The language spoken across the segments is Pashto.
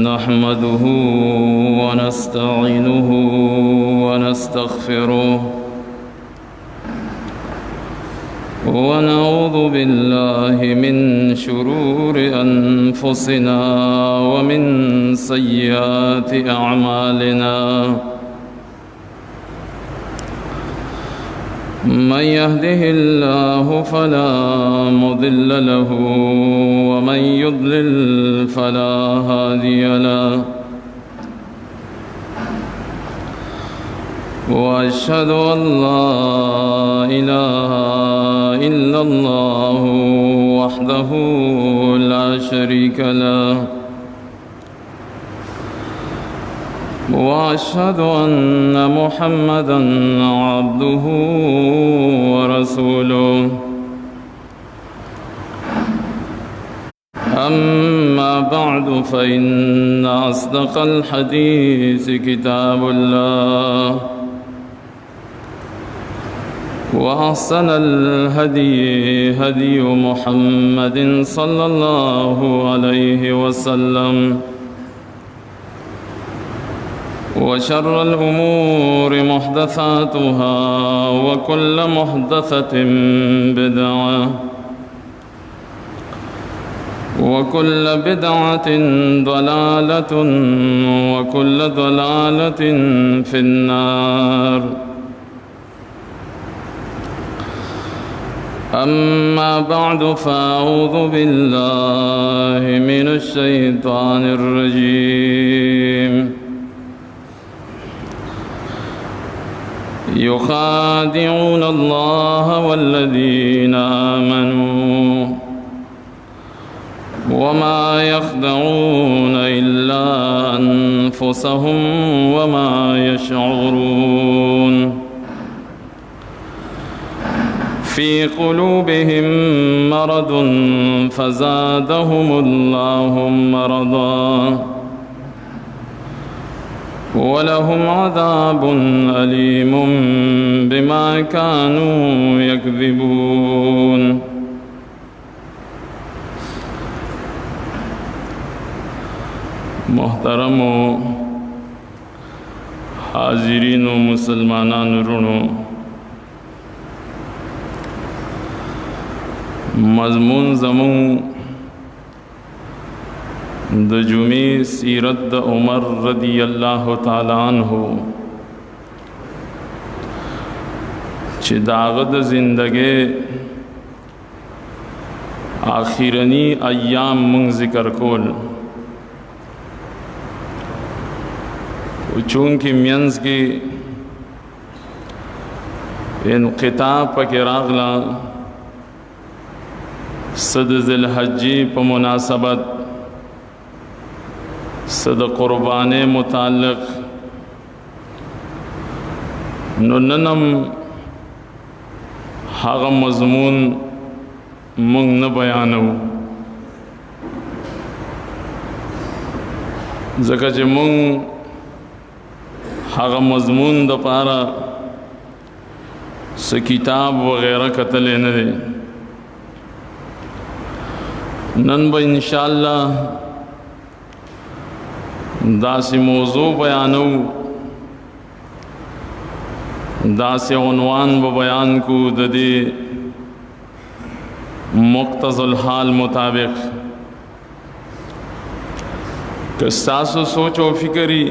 नहमदुहु व नस्तईनुहु व नस्तगफिरुह व नऊज़ु बिल्लाहि मिन शुरूरि अनफुसिना व मिन सय्यिआति अअमालिना मन यहदिहिल्लाहु फला मुदिल्ल लहु व मन युद्लिल फला हादिय लहु व अशहदु अन ला इलाहा इल्लल्लाहु वहदहु ला शरीक लहु व अशहदु अन्न मुहम्मदन अब्दुहु व रसूलुहु अम्मा बअदु फ़इन्न अस्दक़ल हदीस किताबुल्लाह व अहसनल हदी हदी मुहम्मदिन सल्लल्लाहु अलैहि वसल्लम व शर्रल उमूरि मुहदसातुहा व कुल्ल मुहदसतिन बिदअह व कुल्ल बिदअतिन दलालतुन व कुल्ल दलालतिन फिन्नार अम्मा बअदु फ़अऊज़ु बिल्लाहि मिनश शैतानिर रजीम युखादिऊन अल्लाह वल्लज़ीना आमनू वमा यख़दऊन इल्ला अन्फुसहुम वमा यशऊरून फ़ी क़ुलूबिहिम मरदुन फ़ज़ादहुमुल्लाहु मरदा वलहुम अज़ाबुन अलीमुम बिमा कानू यकज़िबून। मोहतरम हाज़रीन व मुसलमानान रुणो, मज़मून ज़मूं द जुमे सीरत द उमर रदी अल्लाह ताला अन्हु चे दागद ज़िंदगे आखिरनी अय्याम मुंग ज़िक्र कोल चूँकि मियंस की इनक़िता पके रागला सद ज़िल हज्जी प मुनासबत सद क़ुरबाने मुताल्लिक़ नन्नम हागा मज़मून मुंग न बयानू ज़का जे मुंग हागा मज़मून द पारा स किताब वग़ैरह कतले न दे नन ब इंशाअल्लाह दासी मौजू बयानू दासी उन्वान व बयान को ददे मुख्तज़ल हाल मुताबिक कस्तासो सोचो फिक्री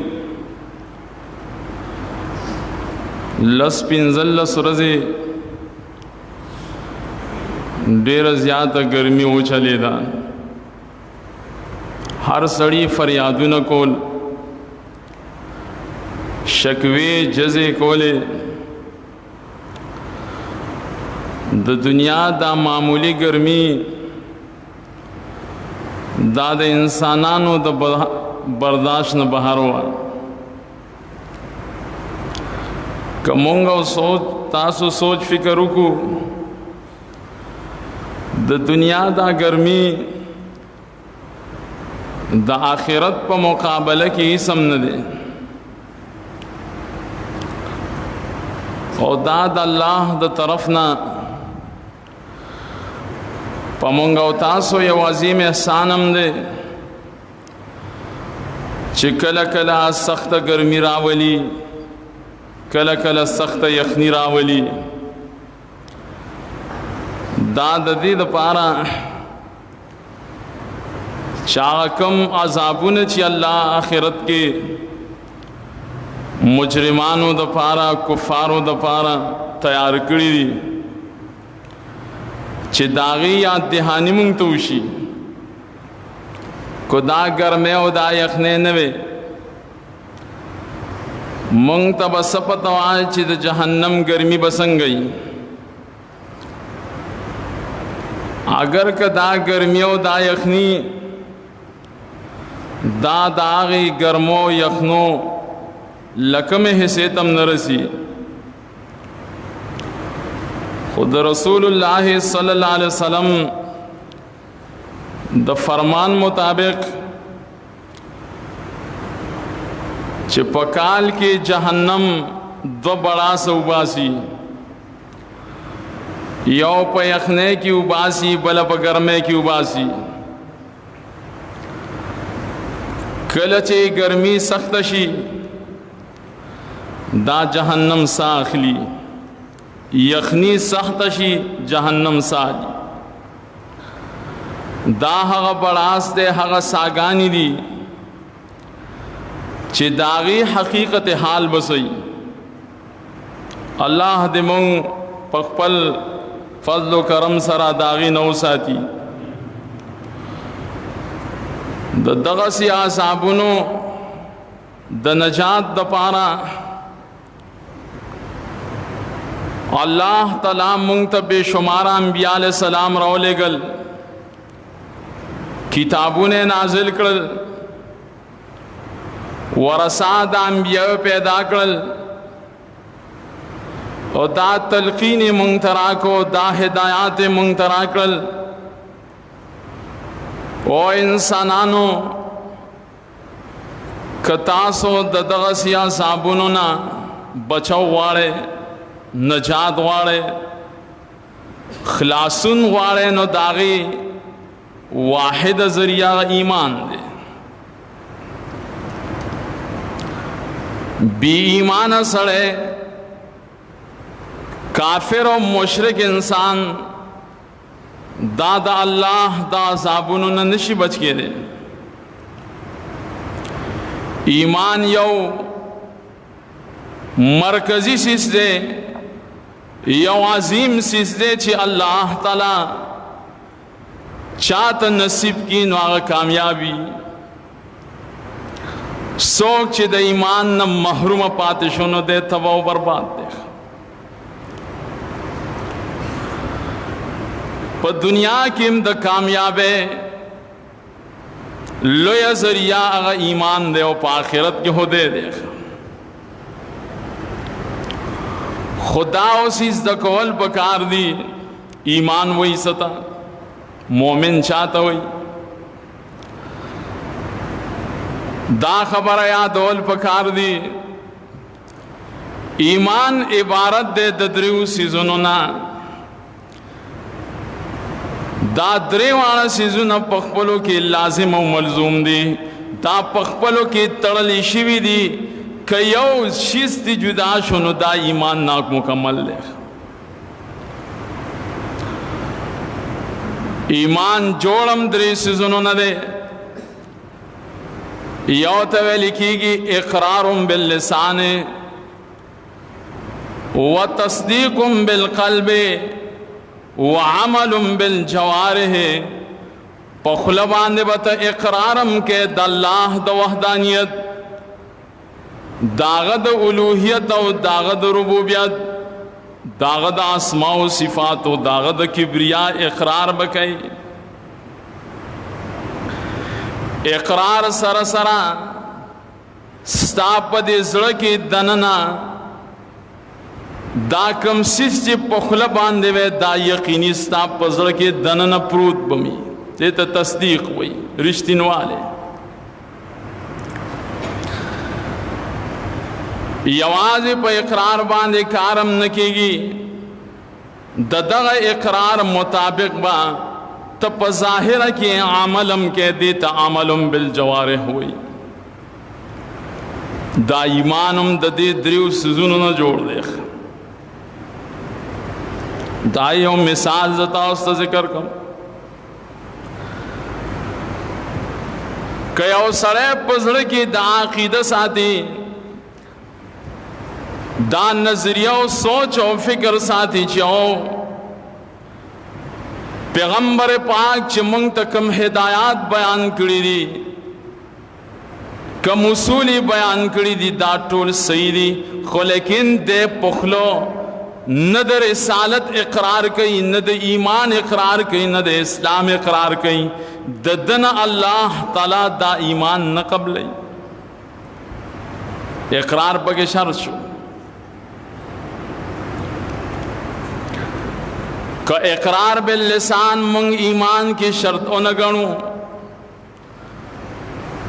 लस पिंजल लस रज़े डेर ज़्यादा गर्मी उछले दा हर सड़ी फरियादु न कोल शकवे जज़े कोले द दुनिया दा मामूली गर्मी दा द इंसानानो द बर्दाश्त न बहारवा कमोंगा सोच तासो सोच फिक्र को द दुनिया दा गर्मी द आखिरत पर मुकाबले की इसम न दे और दाद अल्लाह द तरफना پمونږ او تاسو یو عظیم احسان هم دی چې کله کله سخته ګرمي راولي، کله کله سخته یخني راولي. دا د دې دپاره چې هغه کوم عذابونه چې الله آخرت کې مجرمانو دپاره، کفارو دپاره تیار کړي دي، چې د هغې یاد دهاني مونږ ته وشي. کو دا ګرمۍ او دا یخنۍ نه وې، مونږ ته به څه پته وای چې د جهنم ګرمي به څنګه وي. اگر که دا ګرمي او دا یخني دا د هغې ګرمو یخنو لکمې حصې ته هم نه رسي، خو د رسول الله صلی الله علیه وسلم د فرمان مطابق چې په کال کې جهنم دو بړاسه وباسي، یو په یخنۍ کې وباسي، بله په ګرمۍ کې وباسي. کله چې ګرمي سخته شي دا جهنم ساه اخلي، یخنی سخت شي جهنم ساه دي. دا هغه بړاس دی، هغه ساګانی دي چې داغي حقیقت حال بسوي. الله دې مونږ په خپل فضل و کرم سره داغي نو ساتي. د دغه سیاسابونو د نجات د پاره الله تعالی مونږ ته بے شمار انبیاء علیہ السلام راولېږل، کتابونه نازل کړل، ورثه د انبیاء پیدا کړل، او دا تلقین مونږ ته راکو، دا هدایات مونږ ته راکړل. او انسانانو که تاسو د دغه سیاسابونو نه بچو غواړئ، نجات غواړئ، خلاصون غواړئ، نو داغي واحد ذریعہ ایمان دی. بی ایمان سړی، کافر او مشرک انسان دا د الله دا عذابونو نه نشي بچ کېدی. ایمان یو مرکزی سیس دی، یو عظیم سیس دی چې الله تعالی چاته نصیب کی نو هغه کامیابی. څوک چې د ایمان نه محروم پاتې شو نو دی تباه او برباد دی. په دنیا کې هم د کامیابی لویه ذریعہ هغه ایمان دی، او په آخرت کې هده دی. خدا اوسیز د کول پکار دی. ایمان وہی ستا مومن چاہتا ہوئی دا خبر یادول پکار دی. ایمان عبارت دے دریو سیزونو نا، دا دریوانا سیزونا پخپلو کی لازم و ملزوم دی، دا پخپلو کی تڑلی شوی دی. کہ یو شیز تی جدا شنو دا ایمان ناک مکمل لے. ایمان جوڑم دری سیزنو نہ دے. یو توے لکھی گی اقرارم باللسان و تصدیقم بالقلب و عملم بالجوارح. پخلبان دے بتا اقرارم کے دا اللہ دا وحدانیت، داغد الوہیت و داغد ربوبیت، داغد اسماء و صفات و داغد کبریاء اقرار بکئی. اقرار سرسرا ستاپ دے زڑکی دننا دا کم سیس چی پخلا باندے وے دا یقینی ستاپ زڑکی دننا پروت بمی. دیتا تصدیق وی رشتین والے. یوازی پا اقرار باندے کارم نکے گی، دغه اقرار مطابق با ته په ظاهره کې عملم کې دې ته عملم بالجوارح وي. دا ایمانم د دې دریو سيزونو نه جوړ دی. دا یو مثال زه تاسو ته ذکر کوم. که یو سړی په زړه کې دا عقیده ساتي، دا نظریه او سوچ او فکر ساتي چې پیغمبر پاک چې مونږ ته کوم هدایات بیان کړي دي، کوم اصول بیان کړي دي، دا ټول صحیح دي، خو لیکن د پخلو نه د رسالت اقرار کوي، نه د ایمان اقرار کوي، نه د اسلام اقرار کوي، د دنه الله تعالی دا ایمان نه قبلي. اقرار پکې شرط شو. که اقرار باللسان مونږ ایمان کې شرط نه ګڼو،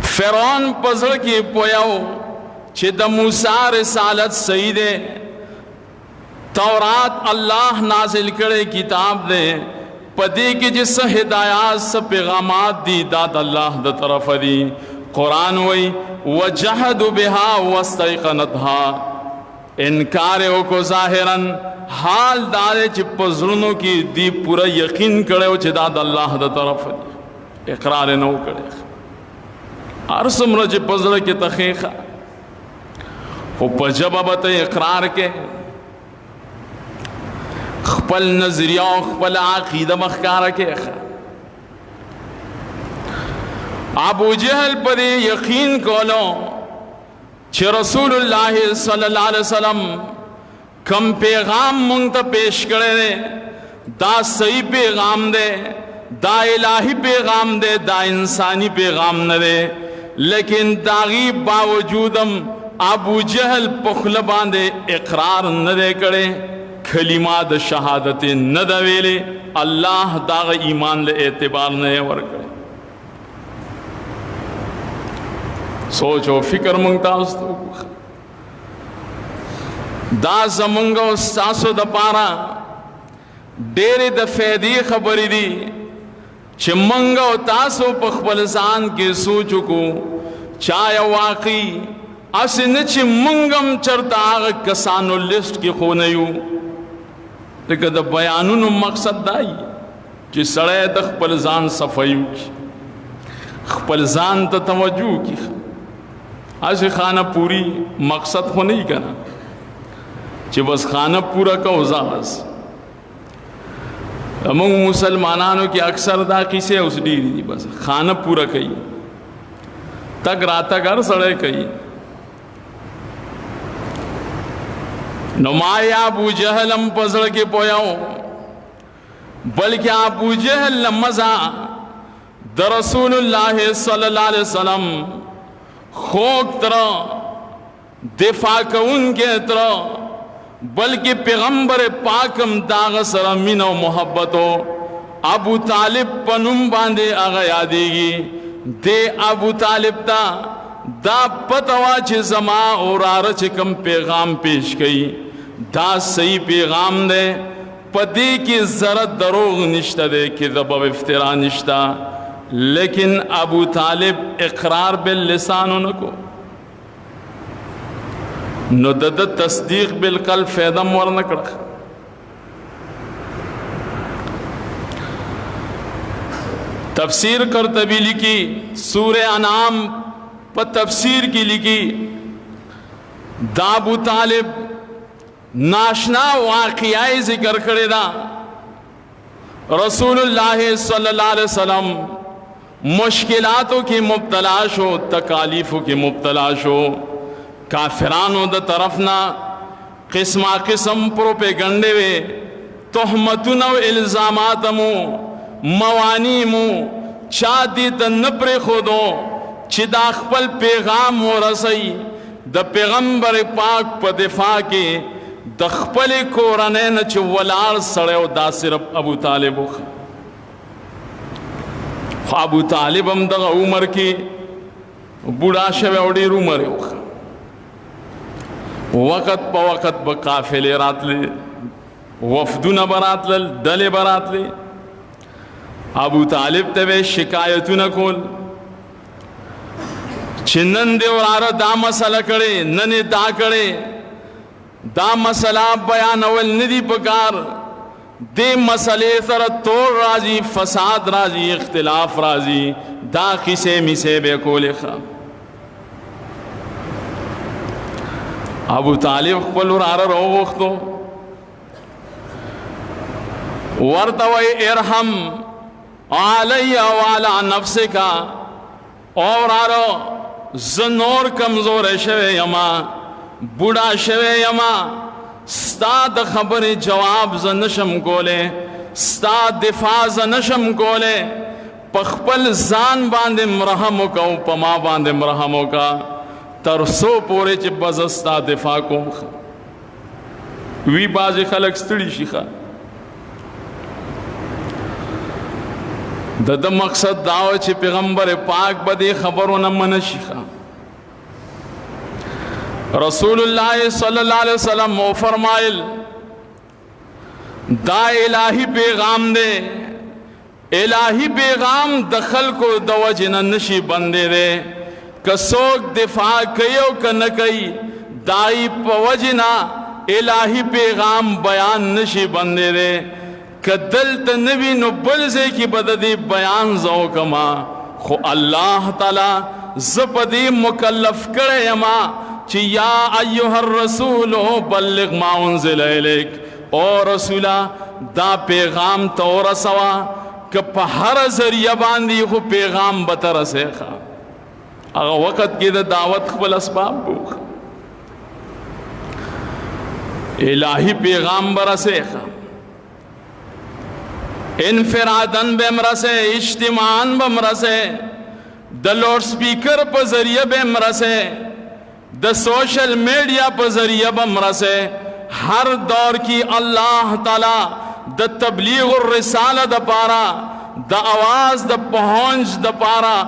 فرعون په زړه کې پویاو چې د موسی رسالت صحیح ده، تورات الله نازل کړي کتاب ده، پدې کې چې څه هدایات څه پیغامات دي دا د الله د طرف دي. قرآن وی وجحدوا بها واستيقنتها، انکار وکړو ظاهرا، حال دا چې په زړونو کې دی پورا یقین کړو چې دا د الله د طرف دی، اقرار نه وکړي. هر څومره چې په زړه کې تخیخه خو په ژبه به ته اقرار کې خپل نظریه او خپل عقیده مخکاره کې. ابو جهل پر یقین کولو چې رسول الله صلی الله علیه وسلم کم پیغام مونږ ته پیش کړی دی دا صحیح پیغام دی، دا الہی پیغام دی، دا انسانی پیغام نه دی. لیکن داغي باوجودم ابو جهل پخله باندې اقرار نه دی کړی، کلمات شهادت نه دا ویلې، الله داغه ایمان له اعتبار نه ورکړي. سوچ او فکر مونږ تاسو دا زمونږ او تاسو د پاره ډېرې د فائدې خبرې دي چې مونږ او تاسو په خپل ځان کې سوچ وکړو. چا یو واقعي اسې نه چې مونږ هم چرته هغه کسانو لیسټ کې خو نه یو. لکه د بیانونو مقصد دا وي چې سړی د خپل ځان صفایي وکړي، خپل ځان ته توجه وکړي. اسې خانه پوری مقصد خو نه وي که نه چې بس خانه پورا کو ځاز. موږ مسلمانانو کې اکثر دا کیسې اوس ډېرې دي، بس خانه پورا کوي، تګ راتګ هر سړی کوي. نو ما یا ابو جهل هم په زړه کې پویاو، بلکې ابو جهل لمزا د رسول الله صلی الله علیه وسلم خوږ تر دفاع کوونکې تر، بلکہ پیغمبر پاکم داغ سره مینه او محبت ابو طالب پنوم باندې هغه یادېږي. د ابو طالب ته دا پته وا چې زما اوراره چې کوم پیغام پیش کړي دا صحیح پیغام دی، په دې کې ذره دروغ نشته دی، کذب او افترا نشته. لیکن ابو طالب اقرار باللسان نه کو، نو د تصدیق بالقلب فایده مور نه کړه. تفسیر قرطبی لکھی سورہ انعام پر تفسیر کی لکھی دا ابو طالب ناشنا واقعی ذکر کرے دا. رسول اللہ صلی اللہ علیہ وسلم مشکلاتوں کی مبتلا شو، تکالیفوں کی مبتلا شو، کافرانو د طرفنا قسمہ قسم پروپیگنڈے وے، تہمتون و الزاماتمو موانیمو چا دیتا نپر خودو چی دا خپل پیغام و رسی دا پیغمبر پاک پا دفاع کے دا خپل کورانین چی ولار سڑے و دا صرف ابو طالبو. ابو طالب ہم دا عمر کی بوڑا شوے اوڑیر عمر ہوخ، وقت پا وقت با قافلے رات لے، وفدون برات لے، ڈلے برات لے. ابو طالب ته شکایتونه کول چې نن دې وراره دا مسله کړې نن دا کړې دا مسله بیانول ندی پکار دې مسلې سره توڑ راځي فساد راځي اختلاف راځي دا کیسه میسه به کولې ښه ابو طالب خپل وراره راوغوښتو ورته وی ارحم علی وعلی نفسک وراره زه نور کمزور شوی یما بوډا شوی یما ستا د خبرې جواب زه نشم کولی ستا دفاع زه نشم کولی په خپل ځان باندې مرحم وکړو په ما باندې مرحم وکړه تر څو پورې چې به زه ستا دفاع کوم وی بعضې خلک ستړي شي ښه د ده مقصد دا و چې پیغمبر پاک به دې خبرو نه منع شي ښه رسول الله صلی اللہ علیہ وسلم مو فرمائل دا الہی پیغام دے الہی پیغام دخل کو دو جنا نشی بندے دے کسوک دفاع کئیو کنکئی دائی پوجنا الہی پیغام بیان نشی بندے دے کدلت نبی نبلزے کی بددی بیان زو کما خو اللہ تعالی زپدی مکلف کرے یما چی یا ایوہ الرسول بلغ ما انزل الیک او رسولا دا پیغام تو رسوا کہ پا ہر ذریعہ باندی خو پیغام بتا رسے خوا اگا وقت کی دا دعوت خبل اسباب بوخ الہی پیغام برسے خوا انفرادن بیم رسے اجتماعاً بم رسے دا لوڈ سپیکر پا ذریعہ بیم رسے دا سوشل میڈیا پر ذریعہ بمرسے ہر دور کی اللہ تعالی دا تبلیغ الرسالہ دا پارا دا آواز دا پہنچ دا پارا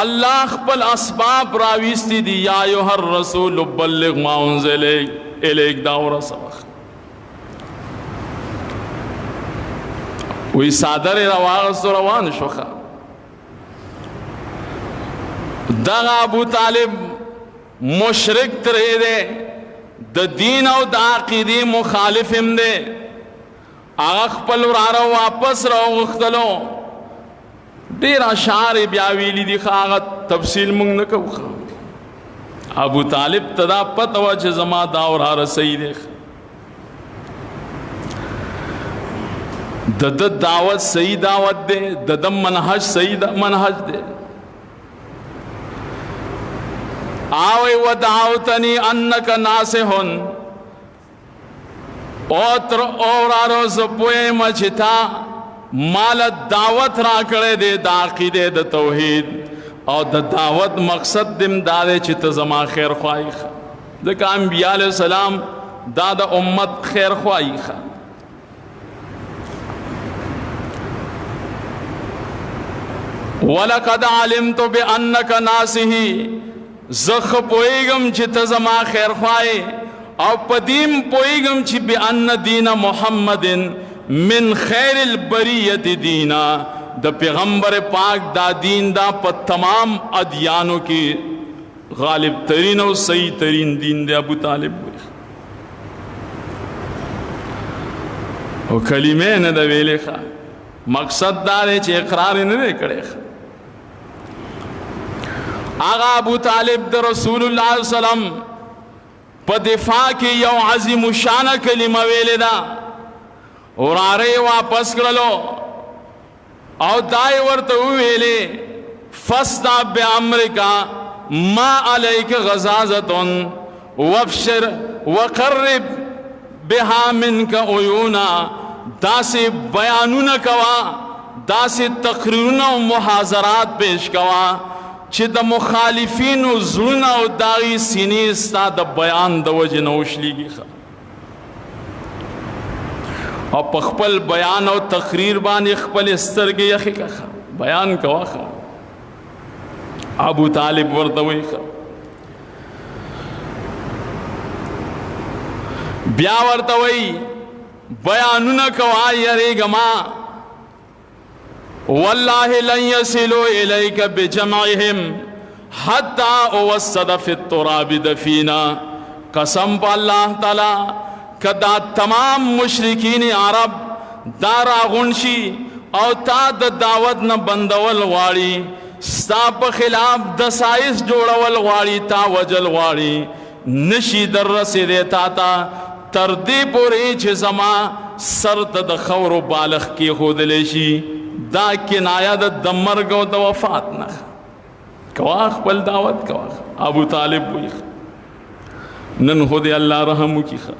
اللہ خپل اسباب راویستی دی یا ایوہ الرسول بلغ ما انزل الیک داورا سبخ وی صادر رواغست روان شوخا دا ابو طالب مشرک ترے دے دا دین او دا عقیدی مخالفم دے آغا خپل ورارا واپس رو غختلو دیر اشعار بیاویلی دی خواہ تفصیل منگ نکو خواہ ابو طالب تدا پتوا چھ زما دا ورارا صحیح دے دا دعوت صحیح دعوت دے دا منحج صحیح منحج دے آوے ودعوتنی انکا ناسہن اورارو زپوئے مچھتا مال دعوت را کرے دے دا عقیدے دا توحید اور دا دعوت مقصد دم دادے چھتا زما خیر خواہی خوا دکا انبیاء علیہ السلام دا امت خیر خواہی خوا وَلَقَدْ عَلِمْتُ بِأَنَّكَ نَاسِهِ زخ پوئیگم چی تزما خیر خواہی او پدیم پوئیگم چی بی ان دین محمد من خیر البریت دینا دا پیغمبر پاک دا دین دا پا تمام ادیانوں کی غالب ترین و صحیح ترین دین دے ابو طالب ہوئی او کلمے نہ دا ویلے خواہ مقصد دارے چی اقرار نہ دے کرے خواہ آغا ابو طالب دا رسول اللہ علیہ وسلم پا دفاع کی یو عظیم شان کلمہ ویلے دا اور آرے واپس کرلو او دائی ورطو ویلے فستا بے امرکا ما علیک غزازتن وفشر وقرب بها منک عیونا دا سے بیانون کوا دا سے تقریرون و محاضرات پیش کوا چی دا مخالفین و زرون و داغی سینی استا دا بیان دا وجہ نوشلی گی خواہ اور پخپل بیان و تقریر بانی خپل استرگی یخی کا خواہ بیان کوا خواہ ابو طالب وردوی خواہ بیا وردوی بیانونا کوا یری گما والله لن يصلوا إليك بجمعهم حتى أوسد في التراب دفینا. قسم پا اللہ تعالی کدا تمام مشرکین عرب دارا غنشی او تا د دعوت نه بندول غواړي، ستا په خلاف د سایس جوړول غواړي، تا وجل غواړي، نشي در رسېدی تا ته تر دې پورې چې زما سر ته د خاورو بالغ کېښودلی شي. دا کنایه د مرګ او د وفات نه. کوا خپل دعوت کوا. ابو طالب وایي نن خو دې الله رحم وکړي.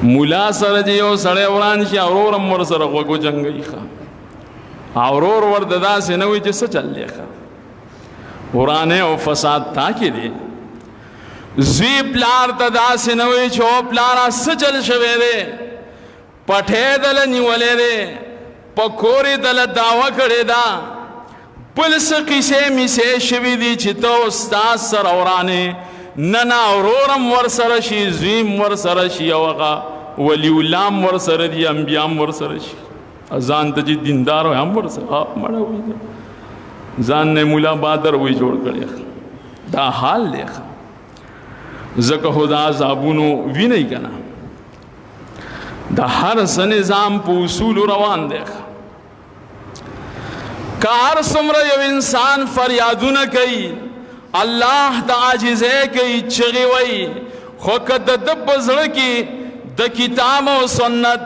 مولا سره چې یو سړی وران شي اورور هم ورسره غوږو جنګوي اورور ورته داسې نه وي چې څه چل دی ورانه او فساد تا کې دی. زوی پلار ته داسې نه وي چې او پلاره څه چل شوی دی، پټې دله نیولې دی، په کور یې دله دعوه کړې ده، بل څه قیسې میسې شوي دي چې ته استاد سره ورانې نه اورور هم ورسره شي، زوی هم ورسره شي، او هغه ولی الله هم ورسره دي، انبیا هم ورسره شي. ځان ته چې دیندار وي هم ورسره مړه وي، ځان نه مولا بادر وي جوړ کړی. دا حال دی ځکه خو دا عذابونو وینئ که نه، د هر څه نظام په اصولو روان دی. که هر څومره یو انسان فریادونه کوي، الله ته عاجزۍ کوي، چغې وایي، خو که د ده په زړه کې د کتاب او سنت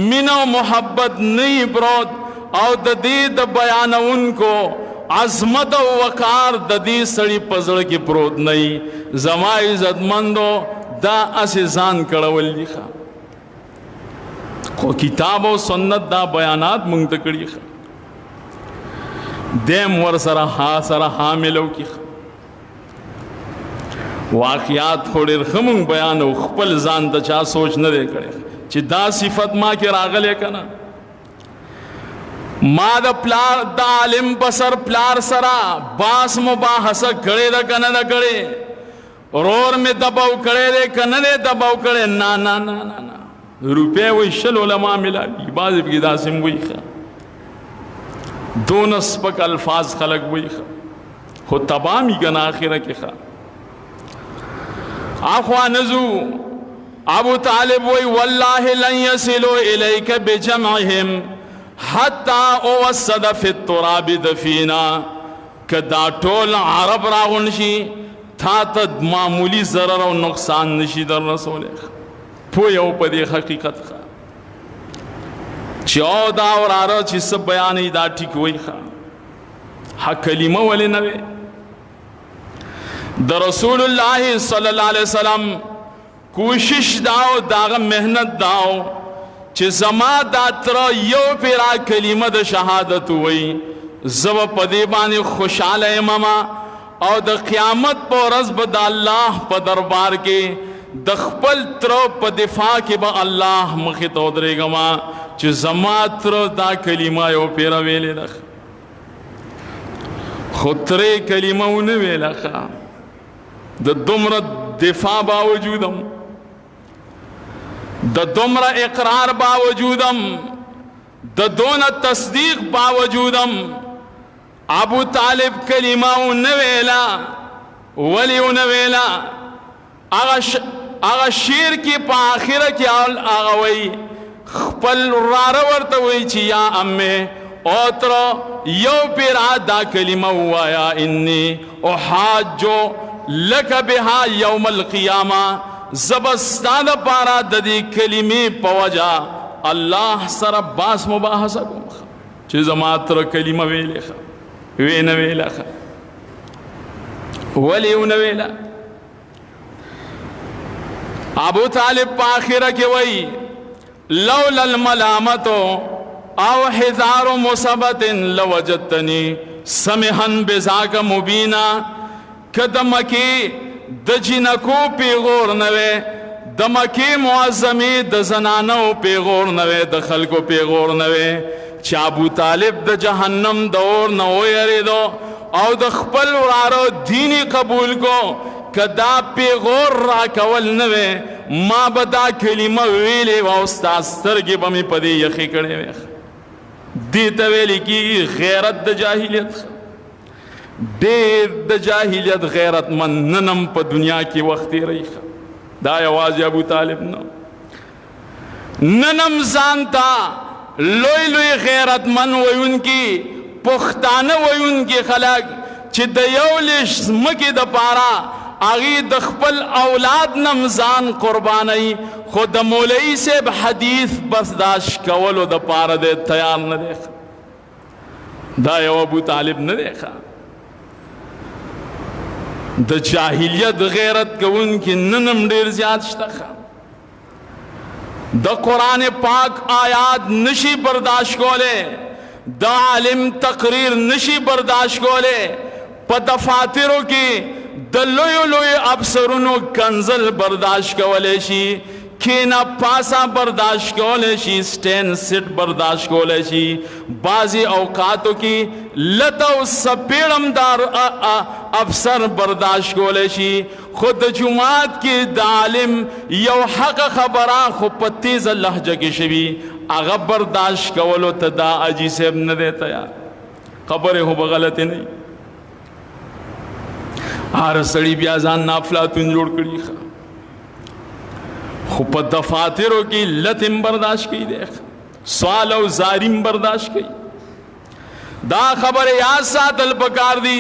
مینه او محبت نه وي پروت، او د دې د بیانونکو عظمت او وقار د دې سړي په زړه کې پروت نه وي، زما عزتمندو دا هسې ځان کړول دي. خو کتاب او سنت دا بیانات موږ ته کړي، دیم ورسره حامل وکړي. واقعات خو ډېر ښه موږ بیانو، خپل ځان ته چا سوچ نه دی کړی چې دا صفت ما کې راغلی که نه. ما د پلار د عالم په سر پلار سره باس مباحثه کړې ده که نه ده کړې، رور مې دباو کړی دی که نه دی دباو کړی، نه نه نه نه نه، روپۍ وایي 20 علما ملاوي، بعضې پکې داسې هم وایي دونه سپک الفاظ خلک وایي، خو تباه مي که نه آخره کې اخوا نزو. ابو طالب وی والله لن يصلوا اليك بجمعهم حتى اوسد في التراب دفینا. که دا ټول عرب راغون شي تا ته معمولی ضرر او نقصان نشي در رسولی. پوی او په دې حقیقت چې او دا وراره چې څه بیانوي دا ټیک وایي، حق کلمه ولې نه وي. د رسول الله صلی الله علیه وسلم کوشش داو، داغه محنت داو چې زما دا تر یو پیرا کلمه د شهادت وایي، زه به په دې باندې خوشحاله یم، او د قیامت په ورځ به د الله په دربار کې د خپل تر په دفاع کې به الله مخې ته ودرېږم چې زما تر دا کلمه یو پیره ویلې ده. خو ترې کلمه ونه ویله، د دومره دفاع باوجودم، د دومره اقرار باوجودم، د دونه تصدیق باوجودم ابو طالب کلمه ونه ویلا. ولی ونه ویلا؟ هغه شعر کې په آخره کې هغه وایي خپل وراره ورته وایي چې یا امې او تر یو پیرا دا کلمه ووایا، انی احاجو لک بها یوم القیامه، زبستا د پاره د دې کلمې په وجه الله سره باس مباحثه کوم چې زما تر کلمه ویلې وی نه ویله. ولی ونه ویله؟ ابو طالب په آخره کې وایي لولا الملامت او حذار مصبت لوجدتنی سمحا بذاک مبینا. که د مکې د جنکو پیغور نه وی، د مکې معظمې د زنانو پیغور نه وی، د خلکو پیغور نه وی، چې ابو طالب د جهنم د اور نه ویریدو او د خپل وراره دینی قبول کو، که دا پیغور را کول نه وی ما به دا کلمه ویلې وه او ستا سترګې به مې په دې یخې کړې وې. دیتا ویلی کی غیرت د جاہلیت ډیر د جاہلیت غیرت من ننم په دنیا کې وختي رہی دا یوازې ابو طالب نو ننم ځانتا لوی لوی غیرت من ویون کی پختانه ویون کی خلق چې د یو لش مکه د پارا اغي د خپل اولاد نمزان قرباني خود مولوی صاحب حدیث برداشت کولو د پاره د تیار نه دی دا یو ابو طالب نه دی د جاهلیت غیرت کوون کې ننم ډیر زیات شته د قرآن پاک آیات نشي برداشت کوله د عالم تقریر نشي برداشت کوله په دفاترو کې د لوی لوی افسرونو کنزل برداشت کولی شي کینا پاسا برداشت کولی شي سټین سیټ برداشت کولی شي بعضی اوقاتو کې لته او سپیړم دار افسر برداشت کولی شي خود د جماعت کې د عالم یو حق خبره خو په تیزه لهجه کې شوي هغه برداشت کولو ته دا اجي صاحب نه دی تیار خبرې خو به غلطې نه هر سړی بیا ځان نافلاتون جوړ کړي خو په دفاترو کې لتم برداشت کوي دی سوال او زاریم برداشت کوي دا خبره یاد ساتل پکار دی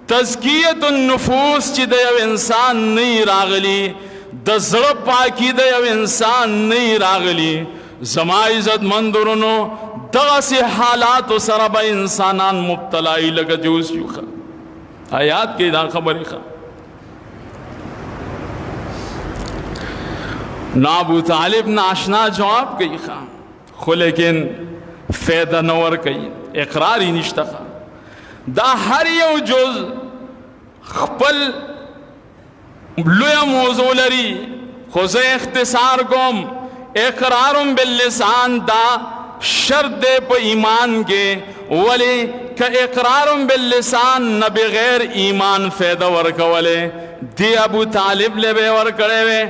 تزکیت النفوس چې د یو انسان نه راغلی د زړه پاکی د یو انسان نه راغلی زما عزت مندورونو دغسې حالاتو سره به انسانان مبتلای لکه جوز یو آیات کې دا خبرې نا ابو طالب ناشنا جواب کوي خو لیکن فیده نور کوي اقرار یې نشته دا هر یو جز خپل لویه موضوع لري خو زه اختصار کوم اقرارم باللسان دا شرط دے پا ایمان کے ولی کہ اقرارم باللسان نہ بغیر ایمان فیدہ ورکولے دی ابو طالب لبے ورکڑے وے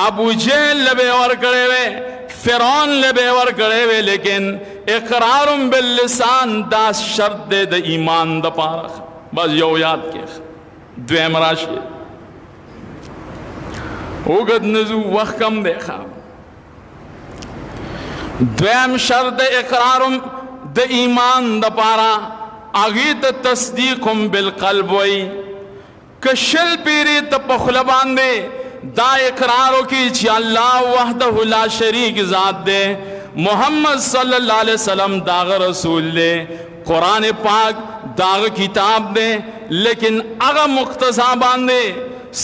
ابو جہل لبے ورکڑے وے فرعون لبے ورکڑے وے لیکن اقرارم باللسان دا شرط دے دا ایمان دا پارا بس یو یاد کے دویم راشی اوگد نزو وقت کم دیکھا دویم شرط اقرارم د ایمان د پارا اغیت تصدیقم بالقلب وی کشل پیری ته پخله باندې دا اقرارو کی چې الله وحده لا شریک ذات دے محمد صلی اللہ علیہ وسلم داغ رسول دے قرآن پاک داغ کتاب دے لیکن اغا مقتضا باندے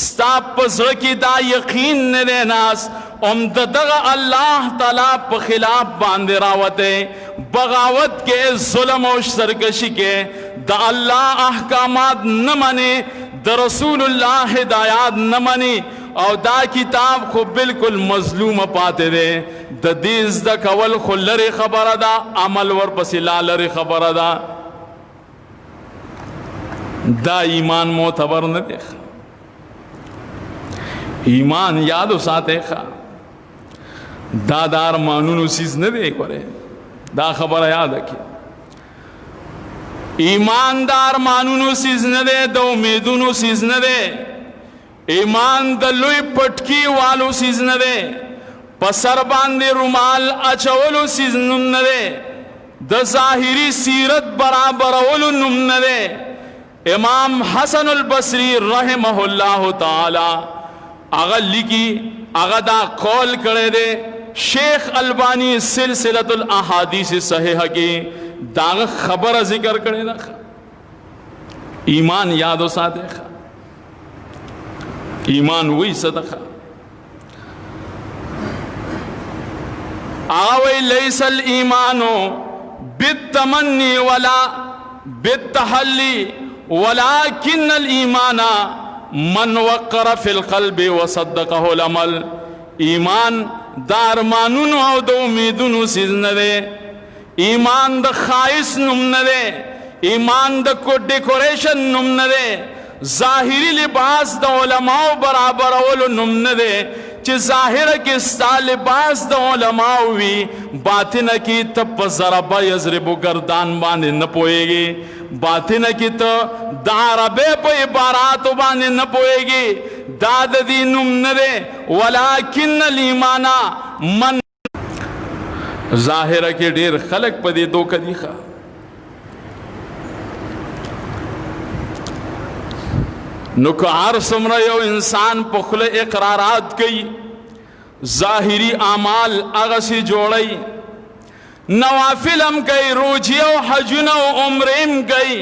ستا پزر کی دا یقین نے دے ناس دغه الله تعالی په خلاف باندې راوته بغاوت کې ظلم او سرکشی کې د الله احکامات نه منی د رسول الله هدایات نه منی او دا کتاب خو بالکل مظلوم پاتې دی د دې زده کول خو لري خبره ده عمل ورپسې لا لري خبره ده دا ایمان معتبر نه دی ایمان یاد وساته دا دار مانونو سیز نه دی کوله دا خبره یاد کی ایمان دار مانونو سیز نه دی د امیدونو سیز نه دی ایمان د لوی پټکی والو سیز نه دی پسر باندې رومال اچولو سیز نه دی د ظاهری سیرت برابرولو نه دی امام حسن البصری رحمه الله تعالی اغا لکی اغا دا قول کرے دے شیخ البانی سلسلۃ الاحادیث صحیحہ کی دا خبر ذکر کرے دا ایمان یاد و ساتھ ایمان وہی صدقہ آوی لیس الایمان بالتمنی ولا بالتحلی ولكن الایمان من وقر فی القلب وصدقه العمل ایمان دا ارمانونو او دا امیدونو سیز ندے ایمان دا خائص نم ندے ایمان دا کو ڈیکوریشن نم ندے ظاہری لباس دا علماء برابر اولو نم ندے چې ظاهر کې ستا لباس د علماء وي باطنه کې ته په ضرب یضرب گردان باندې نه پوهېږي باطنه کې ته د عربۍ په عباراتو باندې نه پوهېږي دا د دې نوم نه دی ولکن الایمان من ظاهره کې ډېر خلک په دې دوکه دي ښه نو که هر څومره یو انسان په خوله اقرارات کوي ظاهري اعمال هغسې جوړوي نوافل هم کوي روجې او حجونه او عمرې هم کوي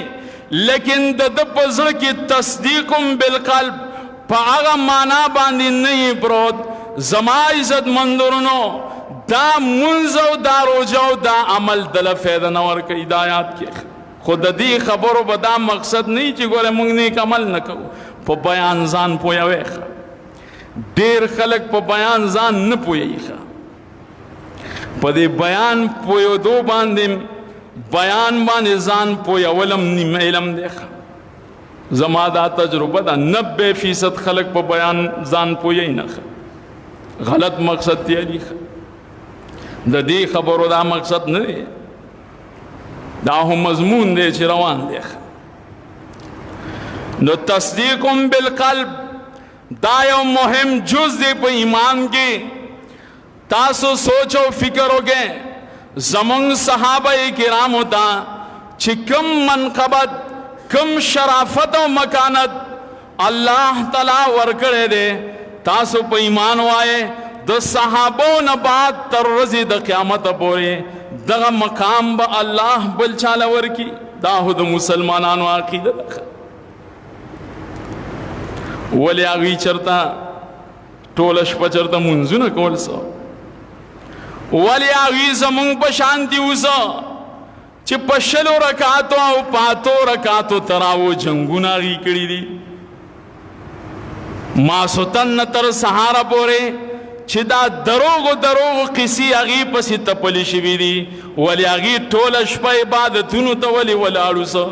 لیکن د ده په زړه کې تصدیق هم بالقلب په هغه معنا باندې نه یې پروت زما عزتمندورونو دا منځ او دا روجه او دا عمل دله فایده نه ورکوي دا یاد کې خو د دې خبرو به دا مقصد نه وي چې ګوره موږ نیک عمل نه کوو په بیان ځان پوهوي ډېر خلک په بیان ځان نه پوهوي په دې بیان پوهېدو باندې بیان باندې ځان پوهول هم نیم علم دی زما دا تجربه ده 90% خلک په بیان ځان پوهوي نه غلط مقصد تیاري د دې خبرو دا مقصد نه دی دا هم مضمون دی چې روان دی نو تصدیق بالقلب دا یو مهم جز دی په ایمان کې تاسو سوچ او فکر وکړئ زمونږ صحابه کرامو ته چې کم منقبت کم شرافت او مکانت الله تعالی ورکړی دی تاسو په ایمان وایئ د صحابو نه بعد تر ورځې د قیامت پورې دغه مقام به الله بل چاله ورکي دا خو د مسلمانانو عقیده ده ولې هغوی چېرته ټوله شپه چېرته منځونه کول څه ولې هغوی زمونږ په شان دي اوسه چې په 20 رکعاتو او په 8 رکعاتو تراو جنګونه هغوی کړي دي ماسوتن نه تر سهاره پورې چې دا دروغو قصې هغې پسې تپلې شوي دي ولې هغې ټوله شپه عبادتونو ته ولې ولاړو څه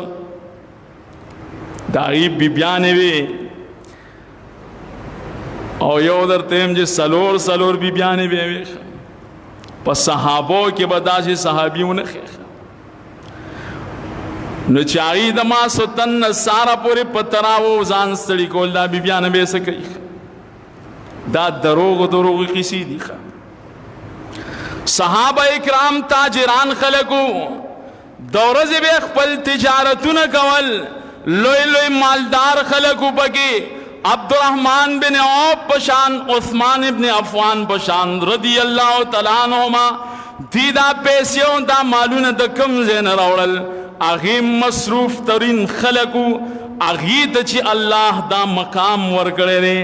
د هغې بیبیانې وې او یو درته یم چې څلور بیبیانې به وې په صحابو کې به داسې صحابي ونه ښې نو چې هغې د ماسوتن نه ساره پورې په تراو ځان ستړي کول دا بیبیانې به یې څه کوي دا دروغ قصې دي صحابه اکرام تاجران خلکو د ورځې به خپل تجارتونه کول لوی مالدار خلکو پکې عبدالرحمن بن عوف پشان عثمان بن عفان پشان رضی الله تعالی عنهما دی دا پیسې او دا مالونه د کوم ځای نه راوړل هغې مصروف ترین خلکو هغې ته چې الله دا مقام ورکړی دی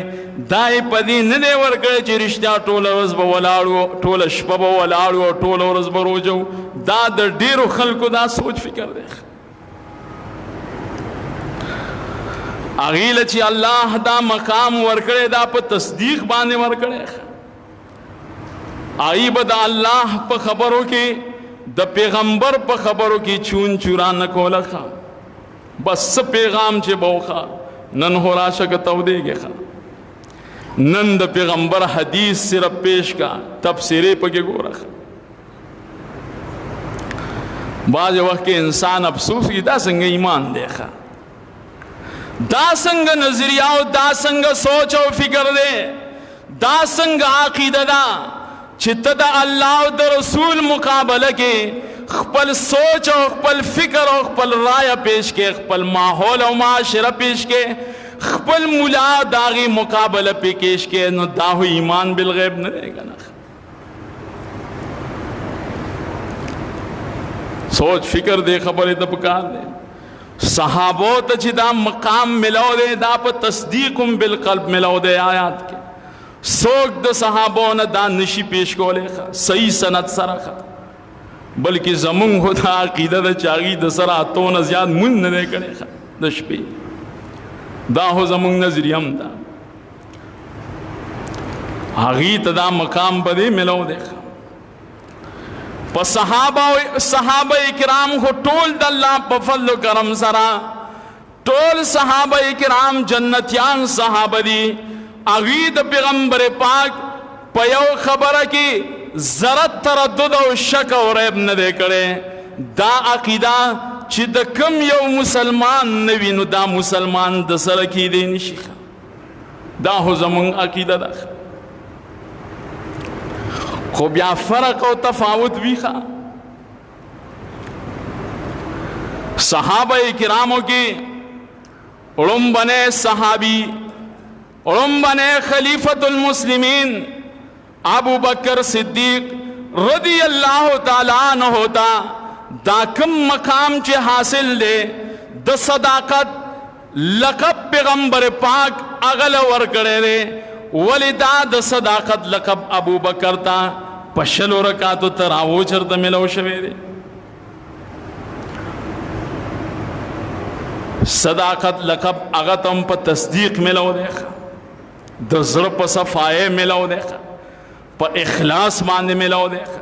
دا یې په دې نه دی ورکړی چې رښتیا ټوله ورځ به ولاړو ټوله شپه به ولاړو او ټوله ورځ به روژه و دا د ډېرو خلکو دا سوچ فکر دی هغې له چې الله دا مقام ورکړی دا په تصدیق باندې ورکړی هغې به د الله په خبرو کې د پیغمبر په خبرو کې چون چورا نه کوله بس څه پیغام چې به وښه نن خو راشه که تودېږې نن د پیغمبر حدیث صرف پیش کا تفسیرې پکې ګوره بعض وخت کې انسان افسوس کی دا څنګه ایمان دی دا څنګه نظریه او دا څنګه سوچ او فکر دی دا څنګه عقیده ده چې ته د الله او د رسول مقابله کې خپل سوچ او خپل فکر او خپل رایه پیش کې خپل ماحول او معاشره پیش کې خپل مولا داغي مقابله پې پیش کې نو دا هو ایمان بالغیب نه دی که نه سوچ فکر دی خبرې ته پکار دی صحابو ته چې دا مقام ملو دی دا په تصدیق بالقلب ملو دی آیات کې څوک د صحابو نه دا نشي پیش کولی صحیح سند سره بلکې زمونږ خو دا عقیده ده چې هغې د سره 8 نه زیات مونځ نه دی کړی د شپې دا خو زمونږ نظریه هم ده هغې ته دا مقام به دی ملو دی په صحابه کرام خو ټول د الله په فضل و کرم سره ټول صحابه کرام جنتیان صحابه دي هغې د پیغمبر پاک په یو خبره کې ذره تردد او شک او ریب نه دی کړی دا عقیده چې د کم یو مسلمان نه وي نو دا مسلمان د سره کېدی نشي دا خو زمونږ عقیده ده خو بیا فرق او تفاوت وي صحابہ کراموں کی علم بنے صحابی علم بنے خلیفۃ المسلمین ابو بکر صدیق رضی اللہ تعالیٰ عنہ ہوتا دا کم مقام چے حاصل دے دا صداقت لقب پیغمبر پاک اغل ورکڑے دے ولی دا صداقت لقب ابو بکر تا پشلو رکاتو تراو چرتا ملو شوے دے صداقت لقب اغتم پا تصدیق ملو دیکھا دا زر پا صفائے ملو دیکھا پا اخلاص باندے ملو دیکھا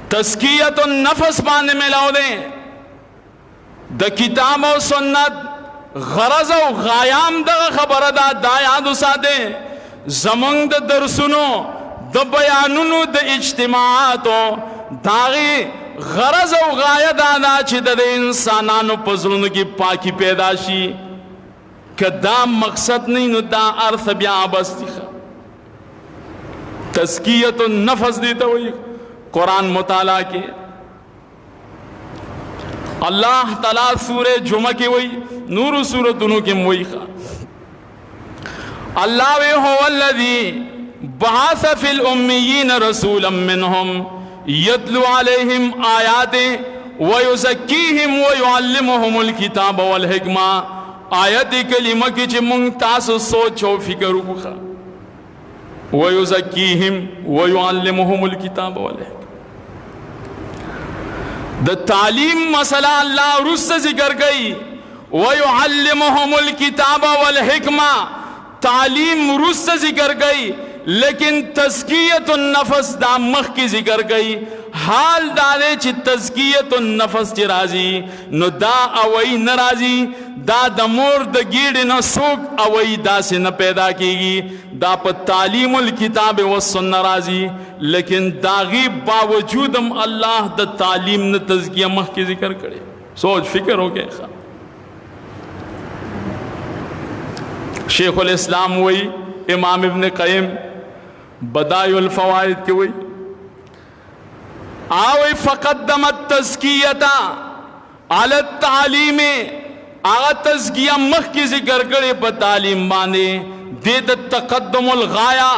تزکیت النفس باندے ملو دے دا کتاب و سنت غرض و غایام دا خبر دا یادو ساتے زمانگ دا درسنو دا بیانونو دا اجتماعاتو داغی غرض او غایه دادا چې د انسانانو په زړونو کې پاکی پیدا شي که دا مقصد نه نو دا ارث بیا بس دي تزکیت النفس دی ته وایي قرآن مطالعه کې الله تعالی سورہ جمعہ کې وایي نور سورتونو کې وایي الله وی هو الذی بعث فی الامیین رسولا منهم یتلو علیہم آیاتیں ویزکیہم ویعلمہم الکتاب والحکمہ آیت کلمہ کی چھ منتاس سوچ و فکر بخا ویزکیہم ویعلمہم الکتاب والحکمہ دا تعلیم مسئلہ اللہ رس ذکر گئی ویعلمہم الکتاب والحکمہ تعلیم رس ذکر گئی لیکن تزکیت النفس دا مخ کی ذکر گئی حال دارے چی تزکیت النفس چی رازی نو دا اوئی نرازی دا دمور دا گیڑ نسوک اوئی دا سے نہ پیدا کی گی دا پا تعلیم الکتاب والسنہ رازی لیکن داغی باوجودم اللہ دا تعلیم نہ تزکیہ مخ کی ذکر کرے سوچ فکر ہو گئے شیخ الاسلام وئی امام ابن قیم بدائع الفوائد کی ہوئی آوئی فقدمت تزکیتا علی التعلیم آغا تزکیہ مخ کی ذکر کرے پا تعلیم باندے دید تقدم الغایہ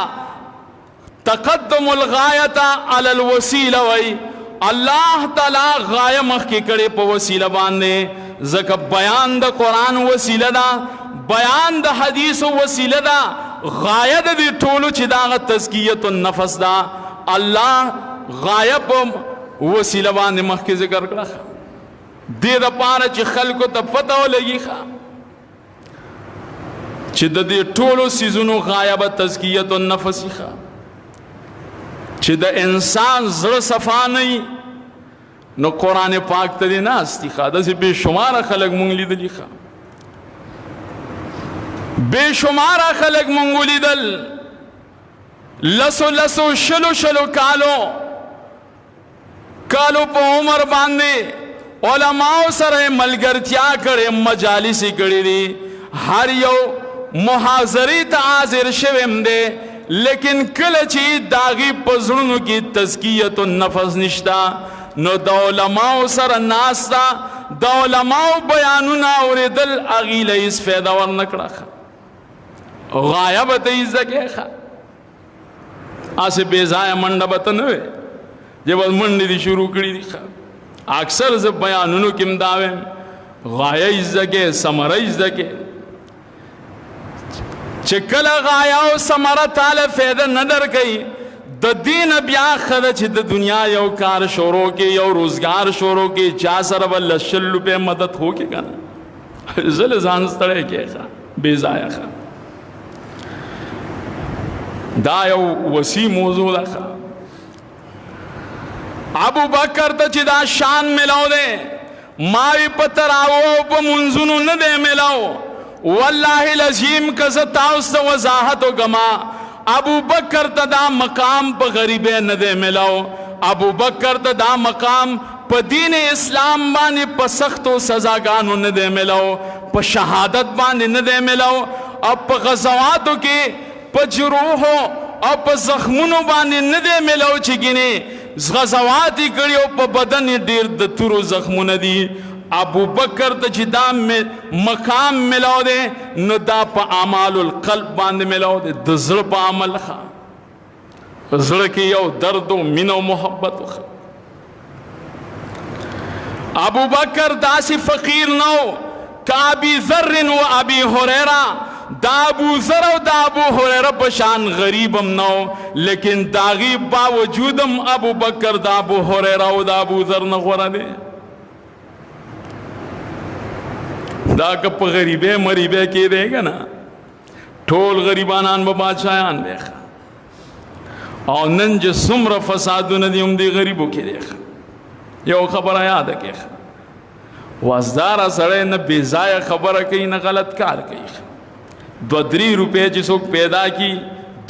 تقدم الغایتا علی الوسیلہ وئی اللہ تعالی غایہ مخ کی کرے پا وسیلہ باندے زکا بیان دا قرآن وسیلہ دا بیان دا حدیث وسیلہ دا غایہ دا دی ٹولو چی دا تزکیت النفس دا اللہ غایہ پا وسیلہ باندے مخ کی ذکر کرا دے دا پارا چی خلقو تا پتہ ہو لگی چی دا دی ٹولو سیزنو غایہ با تزکیت النفسی چی دا انسان زر صفا نہیں نو قرآن پاک تا دی ناستی دا سی بے شمار خلق منگلی دلی بے شمار خلق منگولی دل لسو لسو شلو شلو کالو پا عمر باندے علماء سر ملگرتیا کرے مجالسی کری دی ہر یو محاضری تا حاضر شویم دے لیکن کلچی داغی پزرنو کی تزکیت النفس نشتا نو دا علماء سر ناستا دا علماء بیانونا اور دل اغیل اس فیدہ ورنکڑا غایہ بتائیز دکے آسے بیزایہ منڈا بتنوے جب از منڈی دی شروع کری دی اکثر زب بیانونو کم داویں غایہ از دکے سمرہ از دکے چکل غایہ و سمرہ تالے فیدہ ندر کئی دا دین بیا خدا چھ دا دنیا یو کار شورو کے یو روزگار شورو کے چا سر بل شلو پہ مدد ہو کے کنا زل زانستڑے کے بیزایہ دا یو وسیع موضوع دا ابو بکر تا چی دا شان ملاو دے ماوی پتر آو پا منزنو ندے ملاو واللہ العظیم کسا تاوست وضاحتو گما ابو بکر تا دا مقام پا غریبے ندے ملاو ابو بکر تا دا مقام پا دین اسلام بانے پا سخت و سزاگانو ندے ملاو پا شہادت بانے ندے ملاو اب پا غزواتو کے پا جروحو اور پا زخمونو بانے ندے ملاو چگینے غزواتی کریو پا بدن دیر دتورو زخمون دی ابو بکر تا چی دا مقام ملاو دے نو دا پا اعمال القلب باندے ملاو دے دزر پا عمل خواہ زر کی یو درد و من و محبت خواہ ابو بکر دا سی فقیر نو کا ابی ذر و ابی حریرہ دا ابو ذر و دا ابو حریرہ پشان غریبم نو لیکن داغیب باوجودم ابو بکر دا ابو حریرہ و دا ابو ذر نغورہ دے دا کپ غریبے مریبے کی دے گا نا ٹھول غریبانان با بادشاہان دیکھا اور ننج سمر فسادو ندی ام دی غریبو کی دیکھا یو خبر یاد ہے وازدارا سڑے نہ بیزائے خبر کئی نہ غلط کار کئی 2-3 روپے جسوک پیدا کی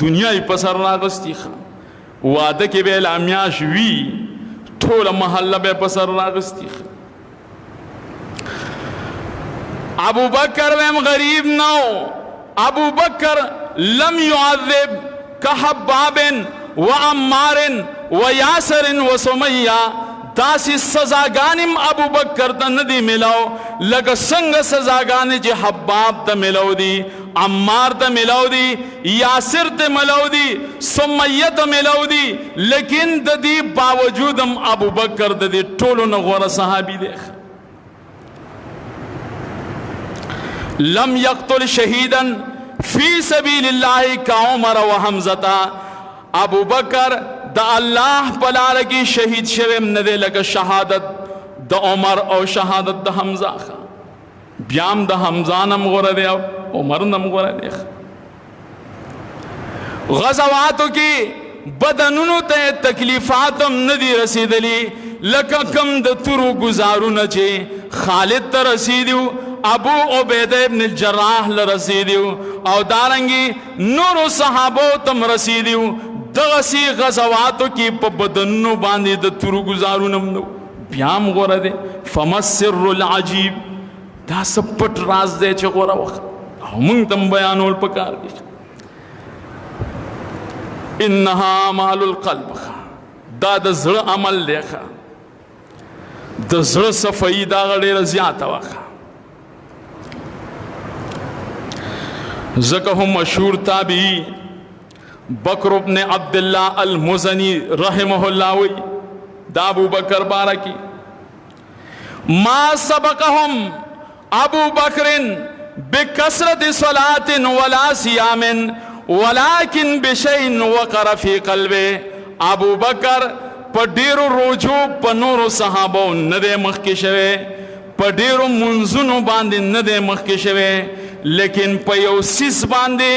دنیا ہی پسر راغستی خواہ وعدہ کے بے لامیاش وی ٹھول محلہ بے پسر راغستی خواہ ابو بکر ویم غریب نو ابو بکر لم يعذب كحباب وعمار وياسر وسمیہ داسی سزاگانم ابو بکر تا ندی ملاو لگا سنگ سزاگانی جی حباب تا ملاو دی عمار تا ملاو دی یاسر تا ملاو دی سمیہ تا ملاو دی لیکن دا دی باوجودم ابو بکر دا دی ٹولو نغور صحابی دیکھ لم یقتل شہیدن فی سبیل اللہ کا عمر و حمزتا ابو بکر دا اللہ پلارکی شہید شویم ندے لگا شہادت دا عمر او شہادت دا حمزہ خوا بیام دا حمزہ نم غور دے عمر نم غور دے غزواتو کی بدنونو تے تکلیفاتم ندی رسیدلی لکا کم دا ترو گزارو نچے خالد تا رسیدیو ابو عبیدہ ابن الجراح لرسیدیو او دارنگی نور صحابو تم رسیدیو دغسی غزواتو کی پا بدنو باندی دا ترو گزارو نمنو بیام غورا دے فمسر العجیب دا سب پٹ راز دے چے غورا وقت منگ تم بیانول پکار دی انہا عمال القلب دا دا زر عمل دیکھا دا زر صفائی دا غڑی رضیاتا وقت زکہ مشہور تابعی بکر ابن عبداللہ المزنی رحمہ اللہ وی دا ابو بکر بارکی ما سبقہم ابو بکر بکسرت صلاة ولا سیام ولیکن بشین وقر فی قلب ابو بکر پا دیرو روجو پا نورو صحابو ندے مخی شوے پا دیرو منزنو باندے ندے مخی شوے لیکن پا یو سیس باندے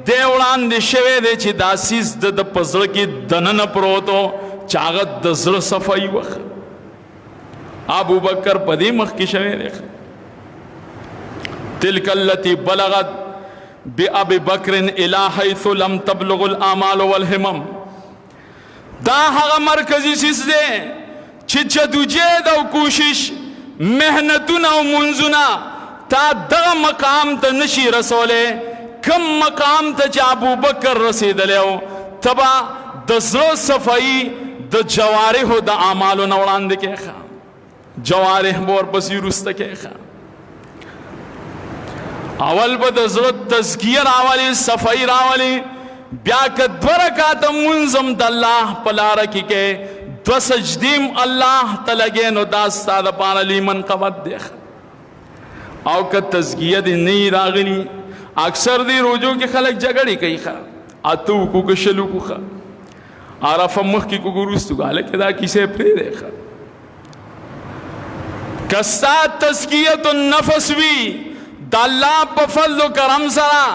دیوڑان دے شوے دے چی دا سیس دا پزر کی دنن پروتو چاگت دزر صفائی وقت ابو بکر پا دی مخ کی شوے دے تلک اللتی بلغت بی ابی بکر الہ حیث لم تبلغ الامال والہمم دا حقا مرکزی سیس دے چی جدو جید و کوشش محنتنا و منزنا تا دا مقام تا نشی رسولے کم مقام تا چا ابو بکر رسید لیو تبا دا زر صفائی دا جوارح دا اعمالو نوڑان دے کے خواہ جوارح بور بسی رست کے خواہ اول با دا زر تزکیر آوالی صفائی راوالی بیا که دورکات منظم دا اللہ پلارکی کے دو سجدیم اللہ تلگین و داستا دا پانا لیمن قبط دیکھ او که تزکیه دی نئی راغلی اکثر دی روجو کے خلق جگڑی کئی خواہ اتو کو کشلو کو خواہ عرف مخ کی کو گروستو گا لکہ دا کسے پری دے خواہ کستا تزکیت النفس بھی دا اللہ پا فضل و کرم سرا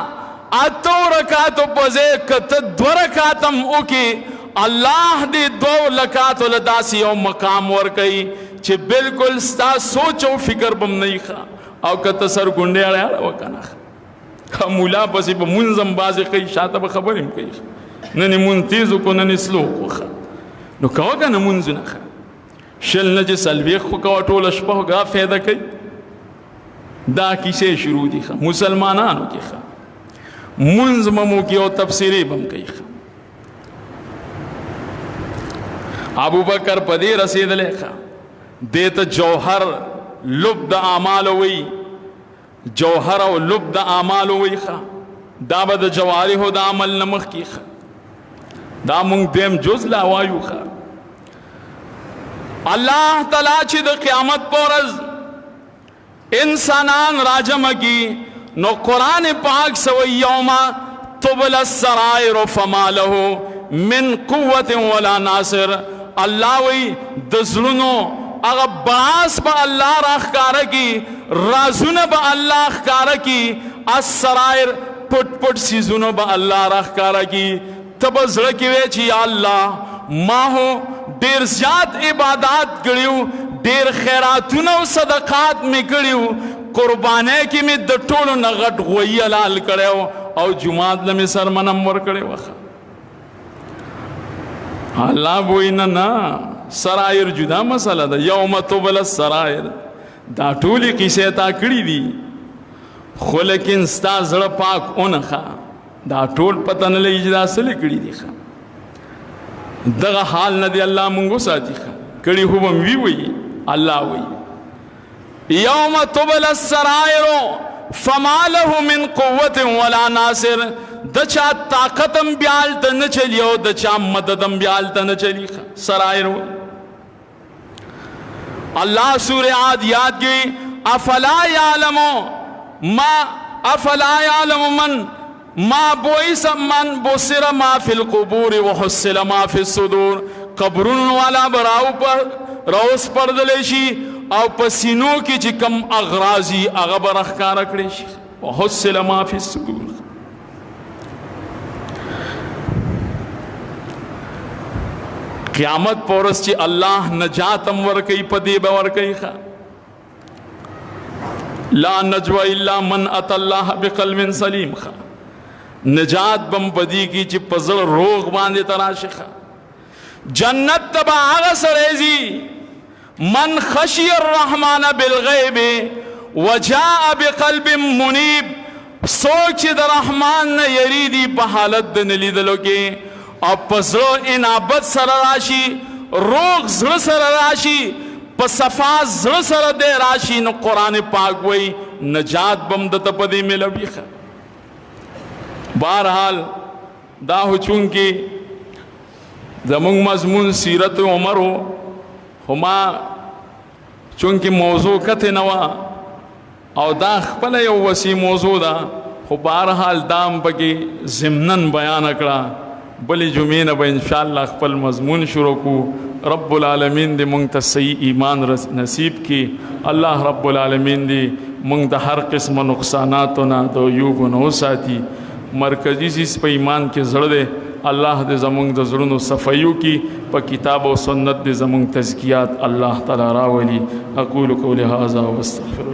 اتو رکاتو پزے کت دو رکاتم اوکی اللہ دی دو لکاتو لداسی او مقام ورکی چھے بالکل ستا سوچ و فکر بم نہیں خواہ او کت سر گنڈے آڑے آڑے وکانا که مولا پسې په منظم بازې کوي شاته به خبرې هم کوي نن یې مونځ تیز وکړو نن یې سلو وکړو نو کوه که نه مونځونه ښه شل نه چې څلوېښت خو کوه ټوله شپه خو دا فایده کوي دا کیسې شروع دي ښه مسلمانانو کې ښه مونځ به مو کې او تفسیرې به هم کوي ښه ابو بکر په دې رسېدلی ښه دې ته جوهر لب د اعمالو وی جوهر او لب د اعمالو وی ښه دا به د جوارحو د عمل نه مخکې ښه دا مونږ دویم جز لا وایو ښه الله تعالی چې د قیامت په ورځ انسانان راجمع کی نو قرآن پاک سوی یوم تبل السرائر فما له من قوت ولا ناصر اللہ وی دزلنو اگر باس با اللہ راخکارا کی رازون با اللہ اخکارا کی السرائر پٹ پٹ سیزونو با اللہ راخکارا کی تب زڑکی ویچی یا اللہ ما ہو دیر زیاد عبادات کریو دیر خیراتون و صدقات میں کریو قربانے کی میں دٹولو نغٹ غوی علال کریو او جماعت لمی سر منمور کریو اللہ بوئی نا سرائر جدا مسئلہ دا یوم تبل السرائر دا ٹولی قیسے تا کری دی خو لیکن ستا زڑ پاک اونخا دا ټول پتن لئی جدا سلی کری دی خوا دغه حال نه دی الله مونږ ساتي کړي هو وی وی الله وی یوم تبل السرائر فما له من قوت ولا ناصر د چا طاقتم بیال ته نه چلیو د چا مددم بیال ته نه چلی سرائر الله سورہ عادیات کی افلا یعلم من ما بوئس من بصر ما فی القبور وحصل ما فی الصدور قبرون والا براو پر روس پردلیشی او پسینو کی چی کم اغرازی اغبر اخکار اکڑیشی وحصل ما فی الصدور قیامت پورس چی اللہ نجاتم ورکی پدی بورکی خوا لا نجو الا من ات اللہ بقلب سلیم خوا نجات بم بدی کی چی پزل روغ باندے تراشخا جنت تبا آغا سریزی من خشی الرحمن بالغیب وجاء بقلب منیب سوچ در رحمان نے یریدی پا حالت دنلی دلو کے اور پزلو انابت سر راشی روغ زر سر راشی پا صفاز زر سر دے راشی نو قرآن پاک وی نجات بم دتا پدی ملوی خوا بہرحال دا ہو چونکہ زمون مضمون سیرت عمر ہو ہما چونکہ موضوع کتے نوا او دا خپل یو وسی موضوع دا خو بہرحال دام پکی ضمنن بیان اکڑا بلی جمعین با انشاءاللہ خپل مضمون شروع کو رب العالمین دی منگ تا صحیح ایمان نصیب کی اللہ رب العالمین دی منگ دا ہر قسم نقصاناتونا دو یوگو ساتی مرکزی چیز پہ ایمان کے زڑ دے اللہ دے زمونگ دا زڑنو صفیو کی پا کتاب و سنت دے زمونگ تزکیات اللہ تعالی راولی اقول قولی هذا واستغفر